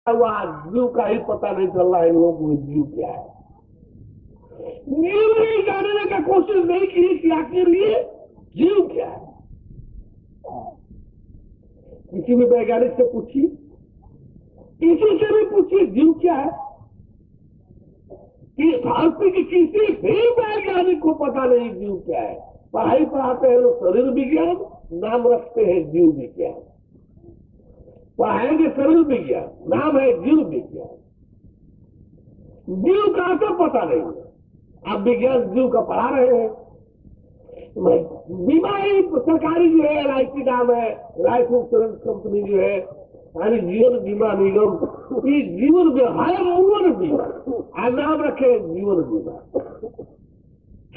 हुआ जीव का ही पता नहीं चल रहा है इन लोगों को जीव क्या है। जीव नहीं जानने का कोशिश नहीं की कि आखिर ये जीव क्या है। किसी भी वैज्ञानिक से पूछिए, किसी से भी पूछिए जीव क्या है, कि भारतीय के किसी भी वैज्ञानिक को पता नहीं जीव क्या है। पढ़ाई पढ़ाते हैं लोग शरीर विज्ञान, नाम रखते हैं जीव विज्ञान। पढ़ाएंगे शरीर विज्ञान, नाम है जीव विज्ञान। जीव का तो पता नहीं है। अब विज्ञान जीव का पढ़ा रहे हैं। बीमा ही सरकारी जो है LIC नाम है, लाइफ इंश्योरेंस कंपनी जो है, यानी जीवन बीमा निगम, ये जीवन है मूवन बीमा, नाम रखे जीवन बीमा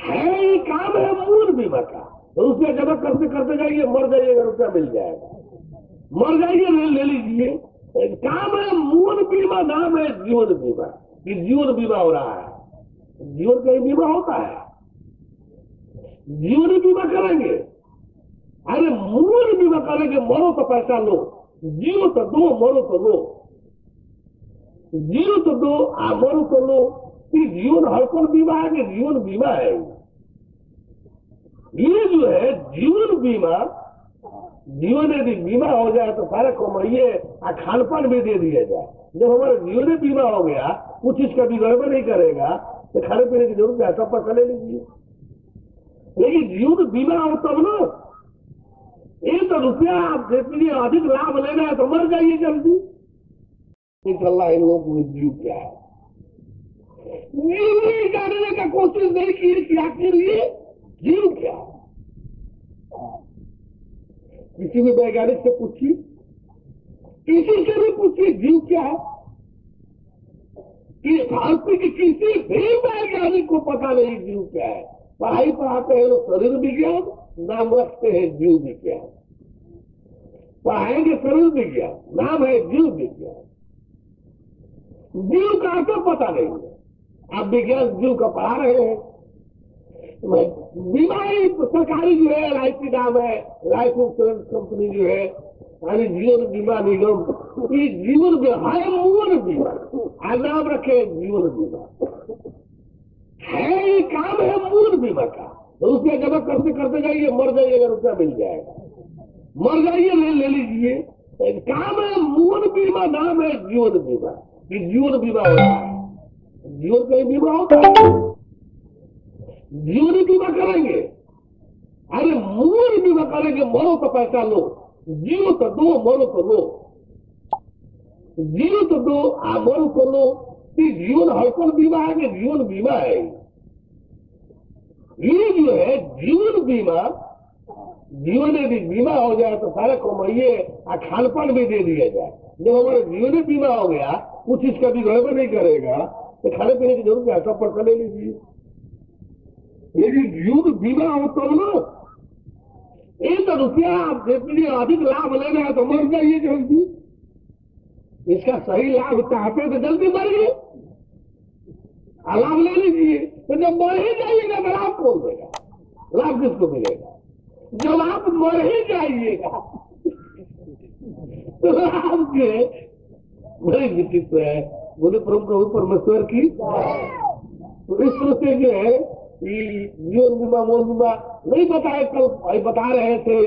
है। ये काम है मूल बीमा का। तो रुपया जमा करते करते जाइए, मर जाइएगा रुपया मिल जाएगा, मर जाइए ले लीजिए। काम है मूल बीमा, नाम है जीवन बीमा। कि जीवन बीमा हो रहा है, जीवन का ही बीमा होता है, जीवन बीमा करेंगे। अरे मूल बीमा करेंगे, मरो तो पैसा लो, जियो तो दो, मरो तो लो, जियो तो दो, मरो तो लो। जीवन हड़पन बीमा है कि जीवन बीमा है। ये जो है जीवन बीमा, जीवन यदि बीमा हो जाए तो सारे कमाइए और खानपान भी दे दिया जाए। जब हमारा जीवन बीमा हो गया, कुछ इसका भी गड़बड़ नहीं करेगा तो खाने पीने की जरूरत है, सब पैसा ले लीजिए। लेकिन जीवन बीमा हो तब ना, एक तो रुपया आप देते लिए अधिक लाभ लेना है तो मर जाइए जल्दी। अल्लाह इन लोगों को जीव क्या है, जीव नहीं जानने का कोशिश नहीं की कि आखिर ये जीव क्या है। किसी भी वैज्ञानिक से पूछिए, किसी से भी पूछिए जीव क्या है, कि भारतीय के किसी भी वैज्ञानिक को पता नहीं जीव क्या है। पढ़ाई पढ़ाते हैं लोग शरीर विज्ञान, नाम रखते हैं जीव विज्ञान। पढ़ाएंगे शरीर विज्ञान, नाम है जीव विज्ञान। जीव का तो पता नहीं है। आप विज्ञान जीव का पढ़ा रहे हैं। बीमा ही सरकारी जो है LIC नाम है, लाइफ इंश्योरेंस कंपनी जो है, यानी जीवन बीमा निगम, ये जीवन है मूल बीमा, नाम रखे जीवन बीमा है। ये काम है मूल बीमा का। तो रुपया जमा करते करते जाइए, मर जाइएगा रुपया मिल जाएगा, मर जाइए ले लीजिए। काम है मूल बीमा, नाम है जीवन बीमा। कि जीवन बीमा हो रहा है, जीवन का ही बीमा होता है, जीवन बीमा करेंगे। अरे मूल बीमा करेंगे, मरो तो पैसा लो, जियो तो दो, मरो तो लो, जियो तो दो, मरो तो लो। जीवन हड़पन बीमा है कि जीवन बीमा है। ये जो है जीवन बीमा, जीवन यदि बीमा हो जाए तो सारे कमाइए और खानपान भी दे दिया जाए। जब हमारा जीवन बीमा हो गया, कुछ इसका भी गड़बड़ नहीं करेगा तो खाने पीने की जरूरत है, सब पैसा ले लीजिए। लेकिन जीवन बीमा हो तो ना, एक तो रुपया आप देते लिए अधिक लाभ लेना है तो मर जाइए जल्दी। इसका सही लाभ चाहते तो जल्दी मरिए, लाभ ले लीजिए। तो जब मर ही जाइएगा तो लाभ कौन देगा, लाभ किसको मिलेगा? जब आप मर ही जाइएगा तो लाभ के बड़ी विचित्र है। बोले प्रभु परमेश्वर की। तो इस तरह से जो है जीवन बीमा मोल बीमा नहीं बताए। कल बता रहे थे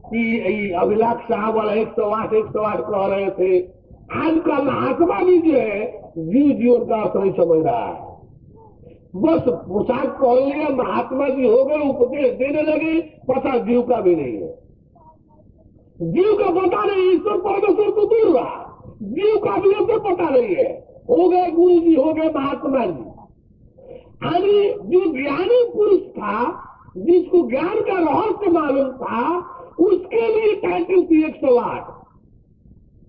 कि अभिलाष साहब वाला 108 कह रहे थे। आज का महात्मा भी जो है जीवन का अर्थ नहीं समझ रहा है। बस पोशाक पहन लिया, महात्मा जी हो गए, उपदेश देने लगे, पता जीव का भी नहीं है। जीव का पता नहीं, ईश्वर परमेश्वर तो दूर रहा, जीव का भी तो पता नहीं है। हो गए गुरु जी, हो गए महात्मा जी। यानी जो ज्ञानी पुरुष था, जिसको ज्ञान का रहस्य मालूम था, उसके लिए टाइटल थी 108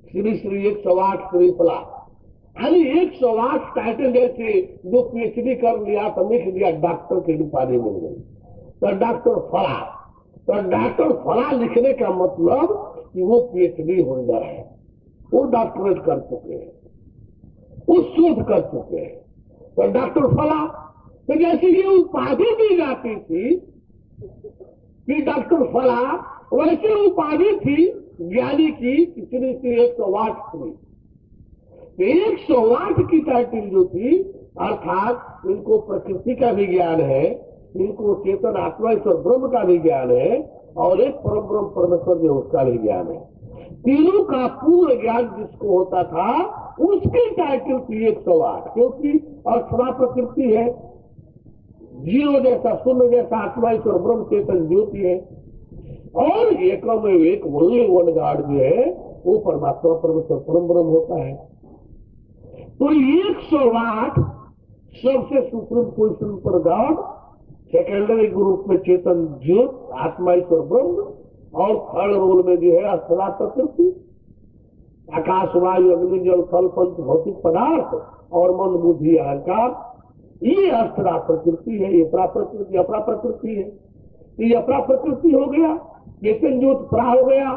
श्री 108 श्री फला। यानी 108 टाइटल जैसे जो PhD कर लिया तो लिख दिया डॉक्टर की उपाधि मिल गई, तो डॉक्टर फला। तो डॉक्टर फला लिखने का मतलब कि वो PhD होल्डर है, वो डॉक्टरेट कर चुके हैं, वो शोध कर चुके हैं। तो डॉक्टर फला, तो जैसे ये उपाधि दी जाती थी कि डॉक्टर फला, वैसे उपाधि थी ज्ञानी की श्री 108 श्री। तो 108 की टाइटल जो थी, अर्थात इनको प्रकृति का भी ज्ञान है, इनको चेतन आत्मा ईश्वर ब्रह्म का भी ज्ञान है, और एक परम ब्रह्म परमेश्वर जो उसका भी ज्ञान है। तीनों का पूर्ण ज्ञान जिसको होता था उसकी टाइटल थी 108, क्योंकि अर्थना प्रकृति है, जीरो जैसा शून्य जैसा आत्मा ईश्वर ब्रह्म चेतन ज्योति है, और एकम एक वही वन गाड जो है वो परमात्मा परमेश्वर परम ब्रह्म होता है। तो 108 सबसे सुप्रीम पोजिशन पर गॉड, सेकेंडरी ग्रुप में चेतन ज्योत आत्मा ईश्वर ब्रह्म, और थर्ड रोल में जो है अस्थला प्रकृति, आकाश वायु अग्नि जल थल पंच भौतिक पदार्थ और मन बुद्धि अहंकार, ये अस्थला प्रकृति है, ये प्रकृति अपरा प्रकृति है। ये अपरा प्रकृति हो गया, चेतन ज्योत परा हो गया,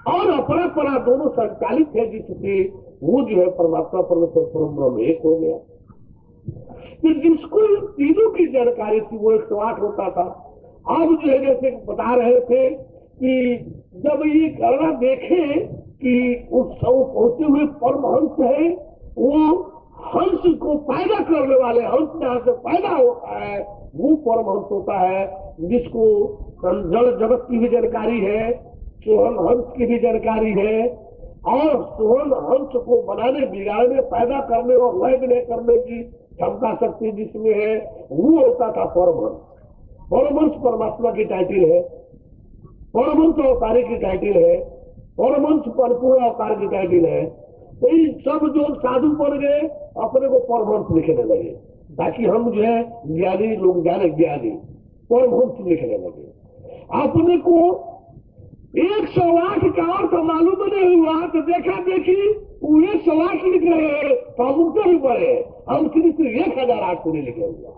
और अपरा परा दोनों संचालित है जिससे वो जो है परमात्मा परमेश्वर परम ब्रह्म एक हो गया। तो जिसको इन तीनों की जानकारी थी वो 108 होता था। अब जो है जैसे बता रहे थे कि जब ये गणना देखे कि उस सब पहुंचे हुए परमहंस है, वो हंस को पैदा करने वाले, हंस जहां से पैदा होता है वो परमहंस होता है, जिसको जड़ जगत की भी जानकारी है, सोहन हंस की भी जानकारी है, और सोहन हंस को बनाने बिगाड़ने पैदा करने और लय विलय करने की क्षमता शक्ति जिसमें है वो होता था परमहंस। परमहंस परमात्मा की टाइटल है, परमहंस अवतारी की टाइटल है, परमहंस परिपूर्ण अवतार की टाइटल है। तो इन सब जो साधु बन गए अपने को परमहंस लिखने लगे, ताकि हम जो है ज्ञानी लोग जाने, ज्ञानी परमहंस लिखने लगे। अपने को 108 का अर्थ मालूम नहीं हुआ तो देखा देखी वो 108 लिख रहे हैं, तो हम उनसे भी पढ़े, हम सिर्फ 1008 नहीं लिखे हुआ,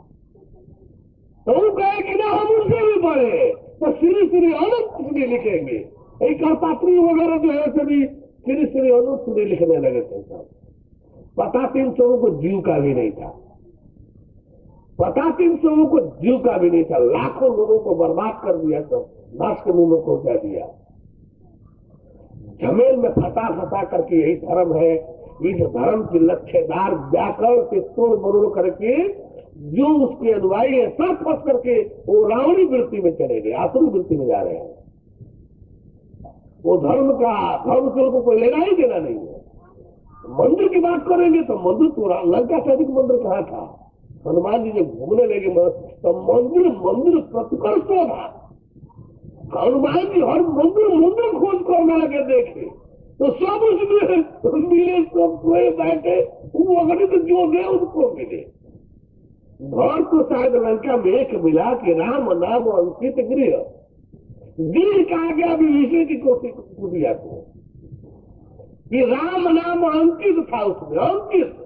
तो वो कहे कि ना हम उनसे भी पढ़े, तो श्री अनंत नहीं लिखेंगे। एक पात्री वगैरह जो है सभी श्री अनंत नहीं लिखने लगे थे सब। पता 300 को जीव का भी नहीं था, पता 300 को जीव का भी नहीं था, लाखों लोगों को बर्बाद कर दिया, सब नाश के मुंह में पहुंचा दिया। झमेल में फंसा करके यही धर्म है, इस धर्म की लक्ष्यदार व्याकरण से तोड़ मरोड़ करके जो उसके अनुयायी है सब फंस करके वो रावणी वृत्ति में चले गए, आसुरी वृत्ति में जा रहे हैं। वो धर्म से उनको कोई लेना ही देना नहीं है। मंदिर की बात करेंगे तो मंदिर तो लंका से अधिक मंदिर कहाँ था। हनुमान जी जब घूमने लगे तो मंदिर प्रतिकर्ष था। हनुमान जी हर मंदिर खोज करने लगे, देखे तो सब उसमें मिले, सब कोई बैठे, वो अगर तो जो गए उनको मिले। घर तो शायद लंका में एक मिला कि राम नाम अंकित गृह, गृह कहा गया विषय की कोशिश दिया को कि राम नाम अंकित था उसमें, अंकित।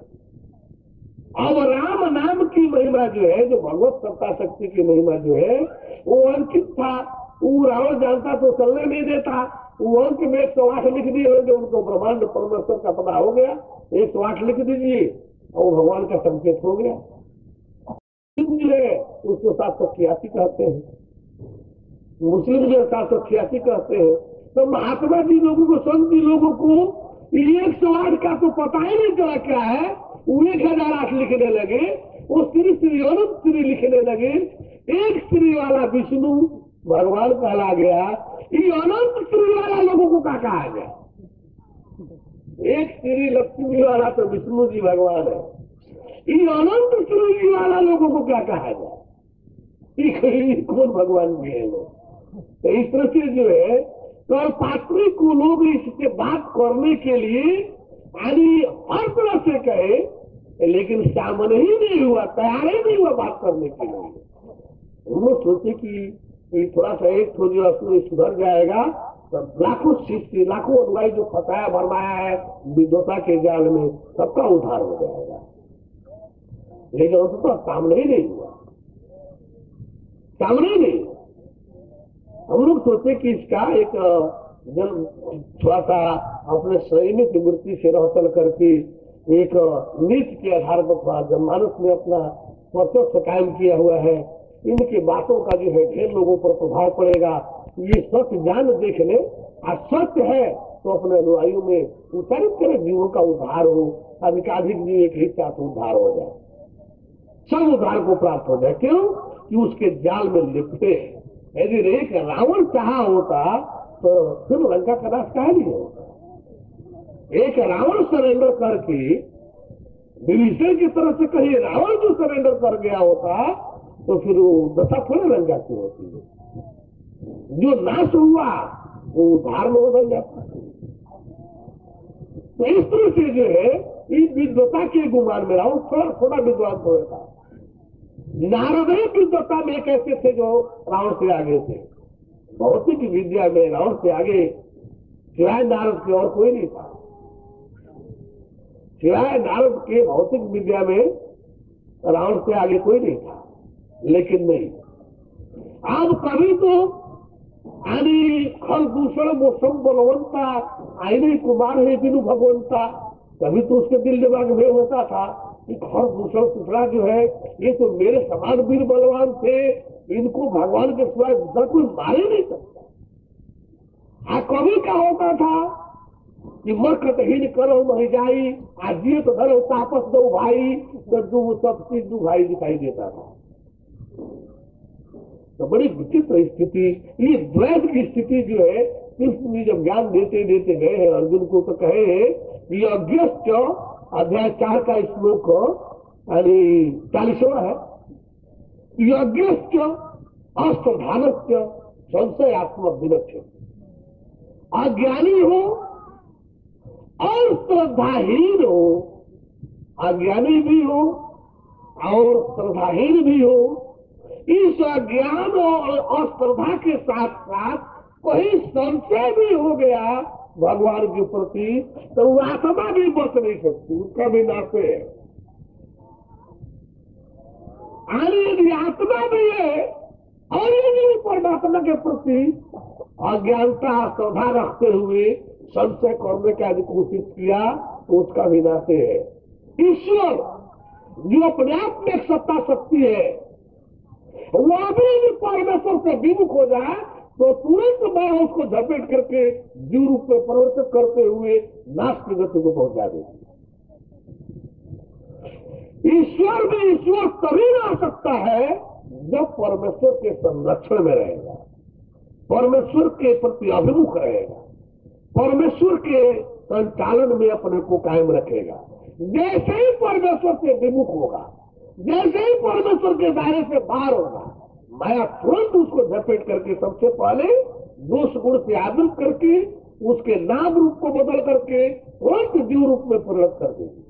अब राम नाम की महिमा जो है, जो भगवत सत्ता शक्ति की महिमा जो है वो अंकित था। वो रावण जानता तो चलने नहीं देता, वो अंक में 108 लिख दिए होंगे, उनको ब्रह्मांड परमेश्वर का पता हो गया, 108 लिख दीजिए और भगवान का संकेत हो गया। जो है उसको 786 कहते हैं, मुस्लिम जो 786 कहते हैं। तो महात्मा जी लोगों को, संत जी लोगों को 108 का तो पता ही नहीं चला क्या है, वो 1008 लिखने लगे, वो श्री अनंत श्री लिखने लगे। एक श्री वाला विष्णु भगवान कहला गया, ये अनंत श्री वाला लोगों को क्या कहा गया। एक श्री लक्ष्मी वाला तो विष्णु जी भगवान है, ये अनंत श्री जी वाला लोगों को क्या कहा गया, ये कौन भगवान भी है लोग। तो इस तरह से जो है तो पात्री को लोग इससे बात करने के लिए यानी हर तरह से कहे, लेकिन सामने ही नहीं हुआ, तैयार ही नहीं हुआ बात करने के लिए। उन्होंने सोचे कि थोड़ा सा एक थोड़ी सुधर जाएगा तो लाखों शिष्य, लाखों अनुयायी जो फंसाया भरमाया है विद्वता के जाल में, सबका उद्धार हो जाएगा। लेकिन उसको सामने ही नहीं हुआ, सामने ही नहीं। हम लोग सोचे कि इसका एक जन थोड़ा सा अपने सैनिक वृत्ति से रह चल करके एक नीति के आधार पर जनमानस में अपना प्रत्यक्ष कायम किया हुआ है, इनकी बातों का जो है ढेर लोगों पर प्रभाव पड़ेगा। ये सत्य जान देख ले, सत्य है तो अपने अनुयायियों में उत्साहित करे, जीवों का उद्धार हो, अधिकाधिक जीव एक ही साथ उद्धार हो जाए, सब उद्धार को प्राप्त हो जाए। क्यों कि उसके जाल में लिपटे हैं। यदि एक रावण चाहा होता तो फिर लंका का नाश काहे नहीं होता। एक रावण सरेंडर करके विभीषण की तरफ से कहीं रावण जो सरेंडर कर गया होता तो फिर वो दशा थोड़ी लंका की होती है। जो नाश हुआ वो उद्धार में बदल जाता है। तो इस तरह से जो है इस विद्वता के गुमान में रावण थोड़ा थोड़ा विद्वान हो था। नारद विद्वता में एक ऐसे थे जो रावण से आगे थे। भौतिक विद्या में रावण से आगे सिवाय नारद के और कोई नहीं था। सिवाय नारद के भौतिक विद्या में रावण से आगे कोई नहीं था। लेकिन नहीं, अब कभी तो आनी खल दूषण मौसम बलवंता आईने कुमार है बिनु भगवंता, कभी तो उसके दिल दिमाग में होता था कि खर दूषण सुथरा जो है ये तो मेरे समान वीर बलवान थे, इनको भगवान के सिवाय दूसरा कोई मारे नहीं सकता। कभी का होता था कि मरकतहीन करो मही जाई, आजिए तो धरो तापस दो भाई, तो सब चीज दो भाई दिखाई देता था। तो बड़ी विचित्र स्थिति, ये द्वैत की स्थिति जो है कृष्ण ने जब ज्ञान देते देते गए हैं अर्जुन को, तो कहे हैं कि अज्ञश्च अध्याय 4 का श्लोक 40वां है। यज्ञश्च अष्टधानस्य संशयात्मक विलक्ष्य, अज्ञानी हो और श्रद्धाहीन हो, अज्ञानी भी हो और श्रद्धाहीन भी हो, इस अज्ञान और अश्रद्धा के साथ साथ कोई संशय भी हो गया भगवान के प्रति तो वो आत्मा भी बच नहीं सकती, उसका भी नाश है। यदि आत्मा भी है और यदि परमात्मा के प्रति अज्ञानता श्रद्धा रखते हुए संशय करने का यदि कोशिश किया तो उसका भी नाश है। ईश्वर जो अपने आप में सत्ता शक्ति है, वह भी परमेश्वर से विमुख हो जाए तो तुरंत मैं उसको झपेट करके जीव रूप में परिवर्तित करते हुए नाश की गति को पहुंचा देती। ईश्वर भी ईश्वर तभी रह सकता है जब परमेश्वर के संरक्षण में रहेगा, परमेश्वर के प्रति अभिमुख रहेगा, परमेश्वर के संचालन में अपने को कायम रखेगा। जैसे ही परमेश्वर से विमुख होगा, जैसे ही परमेश्वर के दायरे से बाहर होगा, माया तुरंत उसको झपेट करके सबसे पहले दोष गुण से आवृत करके उसके नाम रूप को बदल करके तुरंत जीव रूप में परिणत कर देगी।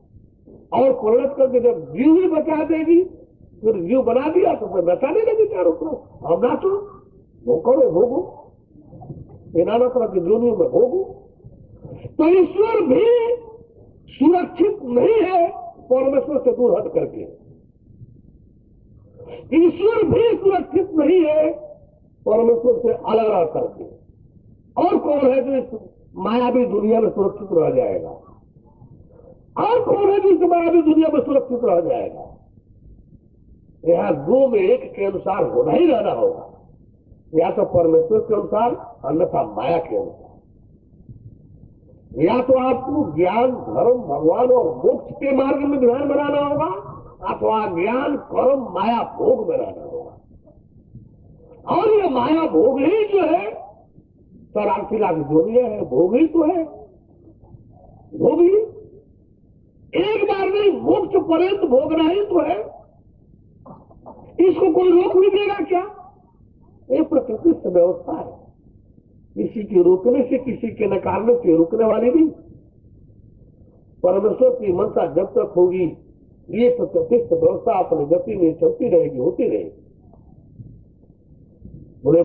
और परिणत करके जब जीव ही बचा देगी, फिर जीव बना दिया तो फिर बचाने लगे चारों तरफ, अब नाचो, वो करो, भोगो, नाना तरह की दुनिया में भोगो। तो ईश्वर भी सुरक्षित नहीं है परमेश्वर से दूर हट करके, ईश्वर भी सुरक्षित नहीं है परमेश्वर से अलग रह करके। और कौन है जो इस मायावी दुनिया में सुरक्षित रह जाएगा? और कौन है जो इस मायावी दुनिया में सुरक्षित रह जाएगा? यहां दो में एक के अनुसार होना ही रहना होगा, या तो परमेश्वर के अनुसार अन्यथा माया के अनुसार। या तो आपको ज्ञान धर्म भगवान और मोक्ष के मार्ग में ध्यान बनाना होगा, अथवा ज्ञान कर्म माया भोग में रहना होगा। और ये माया भोग ही जो है 84 लाख दुनिया है, भोग ही तो है, भोग ही एक बार नहीं मोक्ष पर्यंत भोगना ही तो है। इसको कोई रोक नहीं देगा क्या? ये प्रकृति से व्यवस्था है, किसी के रोकने से किसी के नकारने से रुकने वाली नहीं। परमेश्वर की मनसा जब तक होगी ये प्रकृति से व्यवस्था अपनी गति में चलती रहेगी, होती रहेगी।